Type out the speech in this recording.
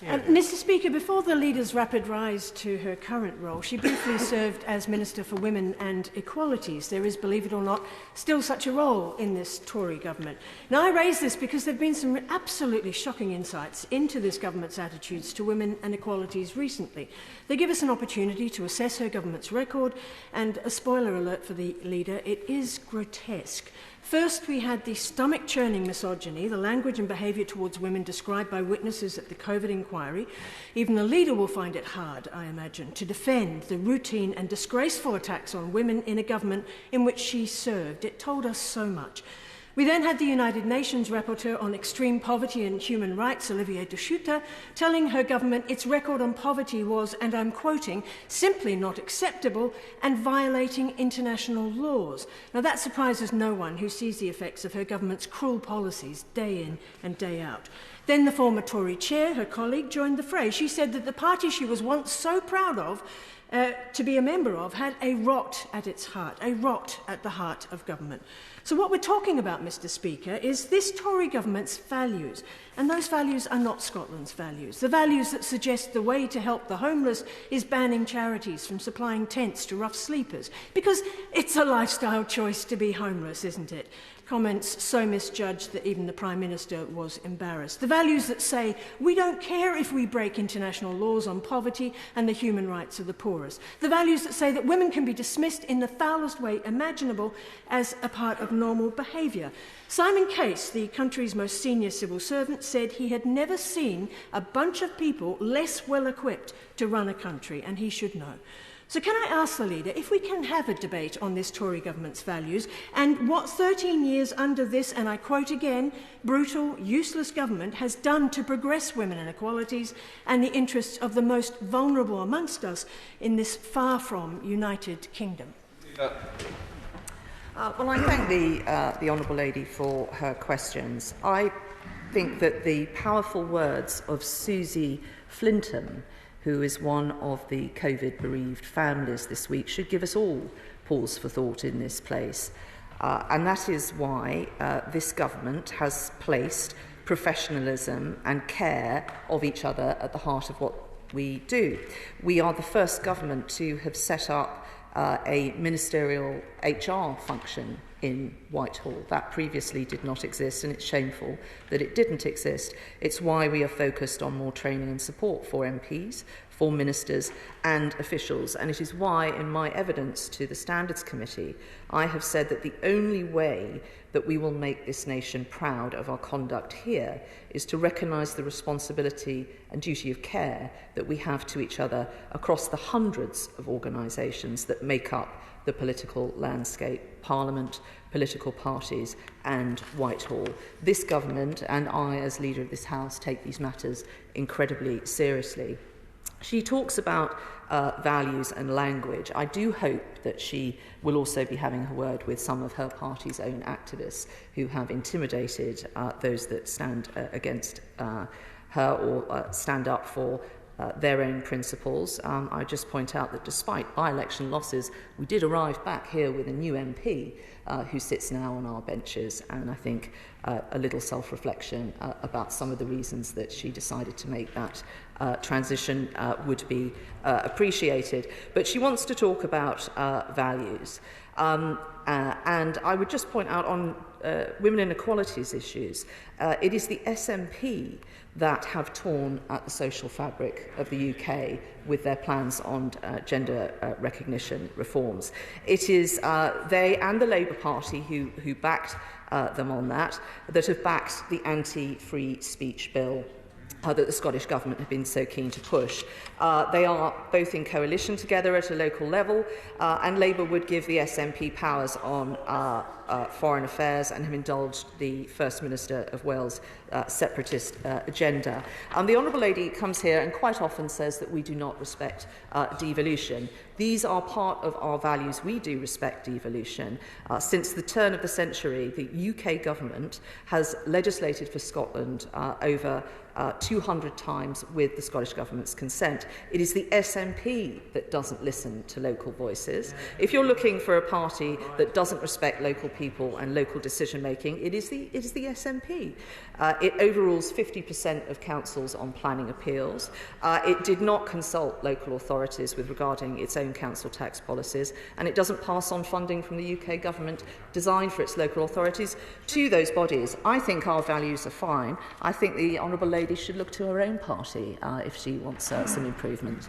Mr. Speaker, before the leader's rapid rise to her current role, she briefly served as Minister for Women and Equalities. There is, believe it or not, still such a role in this Tory government. Now, I raise this because there have been some absolutely shocking insights into this government's attitudes to women and equalities recently. They give us an opportunity to assess her government's record, and a spoiler alert for the leader, it is grotesque. First, we had the stomach-churning misogyny, the language and behaviour towards women described by witnesses at the COVID inquiry. Even the leader will find it hard, I imagine, to defend the routine and disgraceful attacks on women in a government in which she served. It told us so much. We then had the United Nations Rapporteur on Extreme Poverty and Human Rights, Olivier de Schutter, telling her government its record on poverty was, and I'm quoting, simply not acceptable and violating international laws. Now that surprises no one who sees the effects of her government's cruel policies day in and day out. Then the former Tory chair, her colleague, joined the fray. She said that the party she was once so proud of to be a member of had a rot at its heart, a rot at the heart of government. So what we're talking about, Mr. Speaker, is this Tory government's values. And those values are not Scotland's values. The values that suggest the way to help the homeless is banning charities from supplying tents to rough sleepers. Because it's a lifestyle choice to be homeless, isn't it? Comments so misjudged that even the Prime Minister was embarrassed. The values that say, we don't care if we break international laws on poverty and the human rights of the poorest. The values that say that women can be dismissed in the foulest way imaginable as a part of normal behaviour. Simon Case, the country's most senior civil servant, said he had never seen a bunch of people less well equipped to run a country, and he should know. So can I ask the leader if we can have a debate on this Tory government's values and what 13 years under this, and I quote again, brutal, useless government has done to progress women and equalities and the interests of the most vulnerable amongst us in this far from United Kingdom? Well, I thank the Honourable Lady for her questions. I think that the powerful words of Susie Flinton, who is one of the COVID-bereaved families this week, should give us all pause for thought in this place. And that is why this government has placed professionalism and care of each other at the heart of what we do. We are the first government to have set up a ministerial HR function in Whitehall. That previously did not exist, and it's shameful that it didn't exist. It's why we are focused on more training and support for MPs, for ministers and officials, and it is why in my evidence to the Standards Committee I have said that the only way that we will make this nation proud of our conduct here is to recognise the responsibility and duty of care that we have to each other across the hundreds of organisations that make up the political landscape, Parliament, political parties and Whitehall. This government and I, as leader of this House, take these matters incredibly seriously. She talks about values and language. I do hope that she will also be having a word with some of her party's own activists who have intimidated those that stand against her or stand up for their own principles. I just point out that despite by-election losses, we did arrive back here with a new MP who sits now on our benches, and I think a little self-reflection about some of the reasons that she decided to make that transition would be appreciated. But she wants to talk about values. And I would just point out on women inequalities issues, it is the SNP that have torn at the social fabric of the UK with their plans on gender recognition reforms. It is they and the Labour Party who backed them on that have backed the anti-free speech bill that the Scottish Government have been so keen to push. They are both in coalition together at a local level, and Labour would give the SNP powers on foreign affairs and have indulged the First Minister of Wales' separatist agenda. The Honourable Lady comes here and quite often says that we do not respect devolution. These are part of our values. We do respect devolution. Since the turn of the century, the UK government has legislated for Scotland over 200 times with the Scottish Government's consent. It is the SNP that doesn't listen to local voices. If you're looking for a party that doesn't respect local people and local decision-making, it is the SNP. It overrules 50% of councils on planning appeals. It did not consult local authorities with regarding its own council tax policies, and it doesn't pass on funding from the UK government designed for its local authorities to those bodies. I think our values are fine. I think the Honourable Lady should look to her own party if she wants some improvement.